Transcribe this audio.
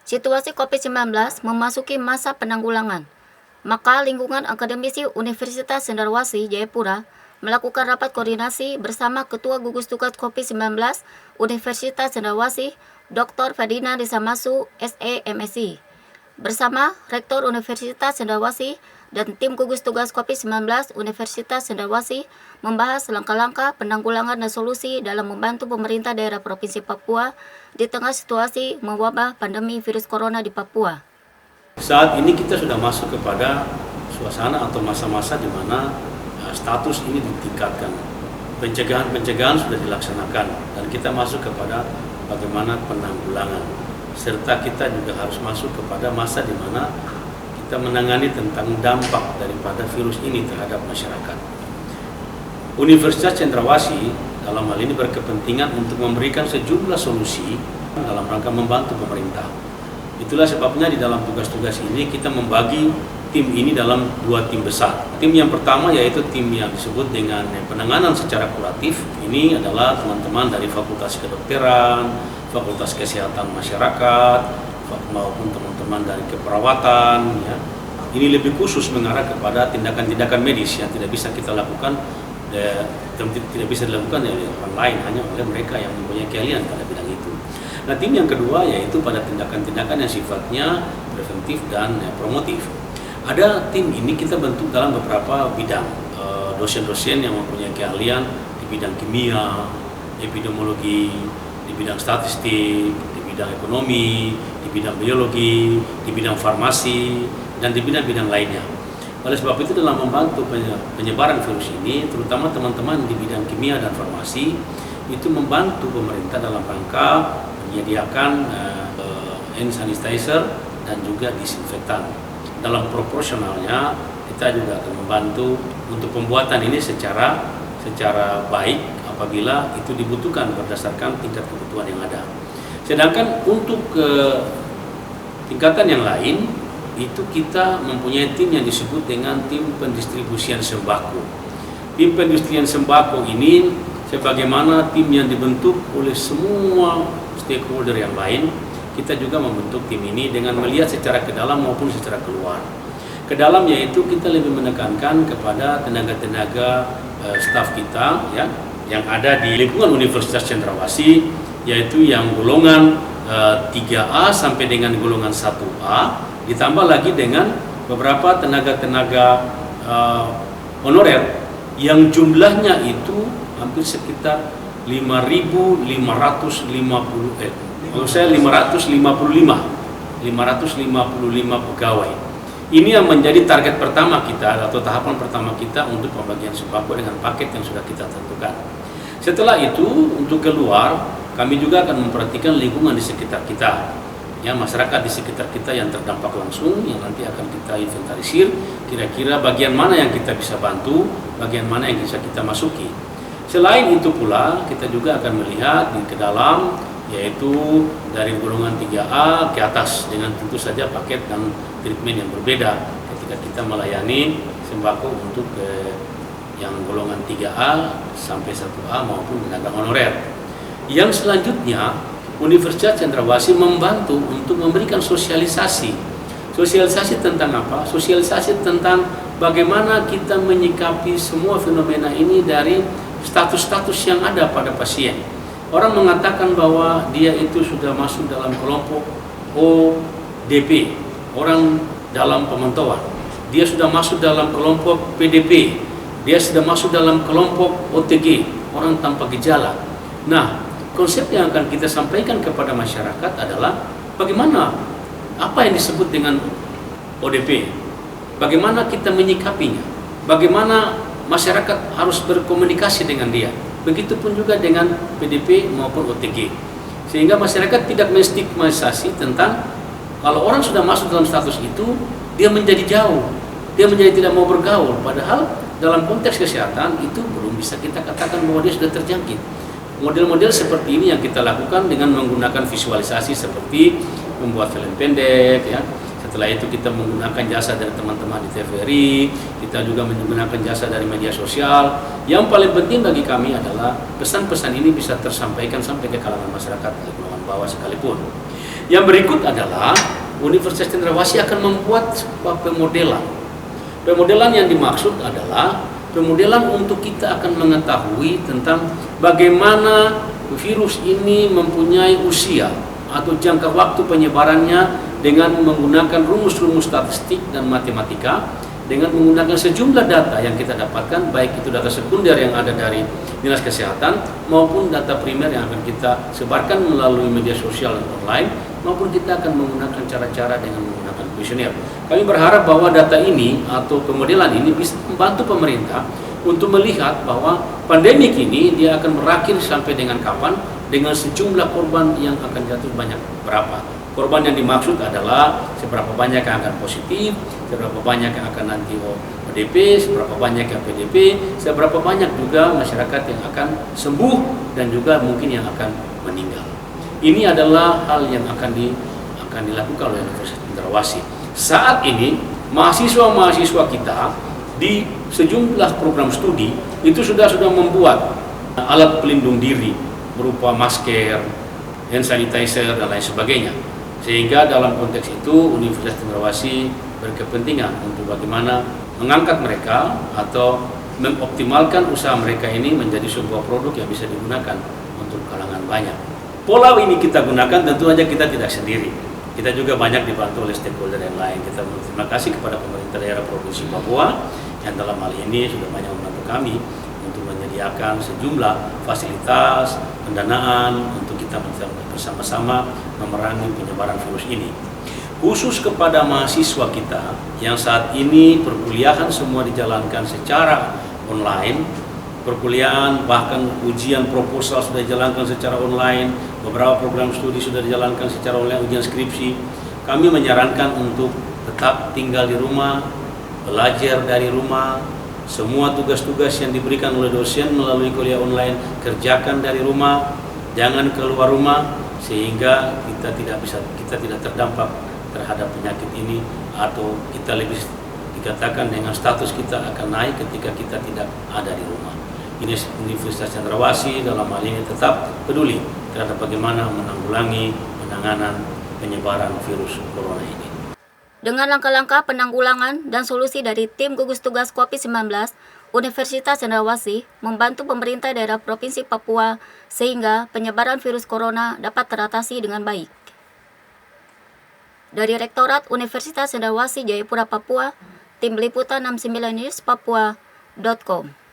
Situasi COVID-19 memasuki masa penanggulangan, maka lingkungan akademisi Universitas Cendrawasih Jayapura melakukan rapat koordinasi bersama Ketua Gugus Tugas COVID-19 Universitas Cendrawasih, Dr. Ferdinand Risamasu, SE MSI, bersama Rektor Universitas Cendrawasih dan tim gugus tugas COVID-19 Universitas Cendrawasih membahas langkah-langkah penanggulangan dan solusi dalam membantu pemerintah daerah Provinsi Papua di tengah situasi mewabah pandemi virus corona di Papua. Saat ini kita sudah masuk kepada suasana atau masa-masa di mana status ini ditingkatkan. Pencegahan sudah dilaksanakan dan kita masuk kepada bagaimana penanggulangan. Serta kita juga harus masuk kepada masa di mana kita menangani tentang dampak daripada virus ini terhadap masyarakat. Universitas Cendrawasih dalam hal ini berkepentingan untuk memberikan sejumlah solusi dalam rangka membantu pemerintah. Itulah sebabnya di dalam tugas-tugas ini kita membagi tim ini dalam dua tim besar. Tim yang pertama yaitu tim yang disebut dengan penanganan secara kuratif. Ini adalah teman-teman dari Fakultas Kedokteran, Fakultas Kesehatan Masyarakat, maupun teman-teman dari keperawatan. Ya. Ini lebih khusus mengarah kepada tindakan-tindakan medis yang tidak bisa kita lakukan, tidak bisa dilakukan oleh orang lain, hanya oleh mereka yang mempunyai keahlian pada bidang itu. Nah, tim yang kedua yaitu pada tindakan-tindakan yang sifatnya preventif dan promotif. Ada tim ini kita bentuk dalam beberapa bidang, dosen-dosen yang mempunyai keahlian di bidang kimia, epidemiologi, di bidang statistik, di bidang ekonomi, di bidang biologi, di bidang farmasi, dan di bidang-bidang lainnya. Oleh sebab itu dalam membantu penyebaran virus ini, terutama teman-teman di bidang kimia dan farmasi, itu membantu pemerintah dalam rangka menyediakan hand sanitizer dan juga disinfektan. Dalam proporsionalnya kita juga akan membantu untuk pembuatan ini secara baik apabila itu dibutuhkan berdasarkan tingkat kebutuhan yang ada. Sedangkan untuk tingkatan yang lain itu kita mempunyai tim yang disebut dengan tim pendistribusian sembako. Tim pendistribusian sembako ini sebagaimana tim yang dibentuk oleh semua stakeholder yang lain, kita juga membentuk tim ini dengan melihat secara ke dalam maupun secara keluar. Ke dalam yaitu kita lebih menekankan kepada tenaga-tenaga staf kita ya, yang ada di lingkungan Universitas Cendrawasih, yaitu yang golongan 3A sampai dengan golongan 1A, ditambah lagi dengan beberapa tenaga-tenaga honorer yang jumlahnya itu hampir sekitar 555 pegawai. Ini yang menjadi target pertama kita atau tahapan pertama kita untuk pembagian sembako dengan paket yang sudah kita tentukan. Setelah itu untuk keluar kami juga akan memperhatikan lingkungan di sekitar kita. Ya, masyarakat di sekitar kita yang terdampak langsung yang nanti akan kita inventarisir kira-kira bagian mana yang kita bisa bantu, bagian mana yang bisa kita masuki. Selain itu pula kita juga akan melihat ke dalam yaitu dari golongan 3A ke atas dengan tentu saja paket dan treatment yang berbeda ketika kita melayani sembako untuk yang golongan 3A sampai 1A maupun tenaga honorer. Yang selanjutnya Universitas Cendrawasih membantu untuk memberikan sosialisasi. Sosialisasi tentang apa? Sosialisasi tentang bagaimana kita menyikapi semua fenomena ini dari status-status yang ada pada pasien. Orang mengatakan bahwa dia itu sudah masuk dalam kelompok ODP, orang dalam pemantauan. Dia sudah masuk dalam kelompok PDP, dia sudah masuk dalam kelompok OTG, orang tanpa gejala. Nah, konsep yang akan kita sampaikan kepada masyarakat adalah bagaimana, apa yang disebut dengan ODP, bagaimana kita menyikapinya, bagaimana masyarakat harus berkomunikasi dengan dia. Begitupun juga dengan PDP maupun OTG. Sehingga masyarakat tidak menstigmatisasi tentang kalau orang sudah masuk dalam status itu, dia menjadi jauh, dia menjadi tidak mau bergaul. Padahal dalam konteks kesehatan itu belum bisa kita katakan bahwa dia sudah terjangkit. Model-model seperti ini yang kita lakukan dengan menggunakan visualisasi seperti membuat film pendek, ya. Setelah itu kita menggunakan jasa dari teman-teman di TVRI, kita juga menggunakan jasa dari media sosial. Yang paling penting bagi kami adalah pesan-pesan ini bisa tersampaikan sampai ke kalangan masyarakat di golongan bawah sekalipun. Yang berikut adalah Universitas Cendrawasih akan membuat sebuah pemodelan. Pemodelan yang dimaksud adalah pemodelan untuk kita akan mengetahui tentang bagaimana virus ini mempunyai usia atau jangka waktu penyebarannya dengan menggunakan rumus-rumus statistik dan matematika, dengan menggunakan sejumlah data yang kita dapatkan, baik itu data sekunder yang ada dari Dinas Kesehatan maupun data primer yang akan kita sebarkan melalui media sosial dan online, maupun kita akan menggunakan cara-cara dengan menggunakan kuesioner. Kami berharap bahwa data ini atau pemodelan ini bisa membantu pemerintah untuk melihat bahwa pandemik ini dia akan berakhir sampai dengan kapan, dengan sejumlah korban yang akan jatuh banyak berapa. Korban yang dimaksud adalah seberapa banyak yang akan positif, seberapa banyak yang akan nanti ODP, seberapa banyak yang PDP, seberapa banyak juga masyarakat yang akan sembuh dan juga mungkin yang akan meninggal. Ini adalah hal yang akan dilakukan oleh Universitas Cendrawasih. Saat ini mahasiswa-mahasiswa kita di sejumlah program studi itu sudah membuat alat pelindung diri berupa masker, hand sanitizer dan lain sebagainya. Sehingga dalam konteks itu Universitas Cendrawasih berkepentingan untuk bagaimana mengangkat mereka atau mengoptimalkan usaha mereka ini menjadi sebuah produk yang bisa digunakan untuk kalangan banyak. Pola ini kita gunakan, tentu saja kita tidak sendiri. Kita juga banyak dibantu oleh stakeholder yang lain. Kita berterima kasih kepada pemerintah daerah Provinsi Papua yang dalam hal ini sudah banyak membantu kami untuk menyediakan sejumlah fasilitas, pendanaan untuk kita bersama-sama memerangi penyebaran virus ini. Khusus kepada mahasiswa kita yang saat ini perkuliahan semua dijalankan secara online, perkuliahan bahkan ujian proposal sudah dijalankan secara online, beberapa program studi sudah dijalankan secara online, ujian skripsi. Kami menyarankan untuk tetap tinggal di rumah, belajar dari rumah, semua tugas-tugas yang diberikan oleh dosen melalui kuliah online kerjakan dari rumah, jangan keluar rumah sehingga kita tidak terdampak terhadap penyakit ini, atau kita lebih dikatakan dengan status kita akan naik ketika kita tidak ada di rumah. Ini Universitas Cendrawasih dalam hal ini tetap peduli terhadap bagaimana menanggulangi penanganan penyebaran virus corona ini. Dengan langkah-langkah penanggulangan dan solusi dari tim gugus tugas COVID-19, Universitas Cendrawasih membantu pemerintah daerah Provinsi Papua sehingga penyebaran virus corona dapat teratasi dengan baik. Dari Rektorat Universitas Cendrawasih Jayapura Papua, Tim Liputan 69 News Papua.com.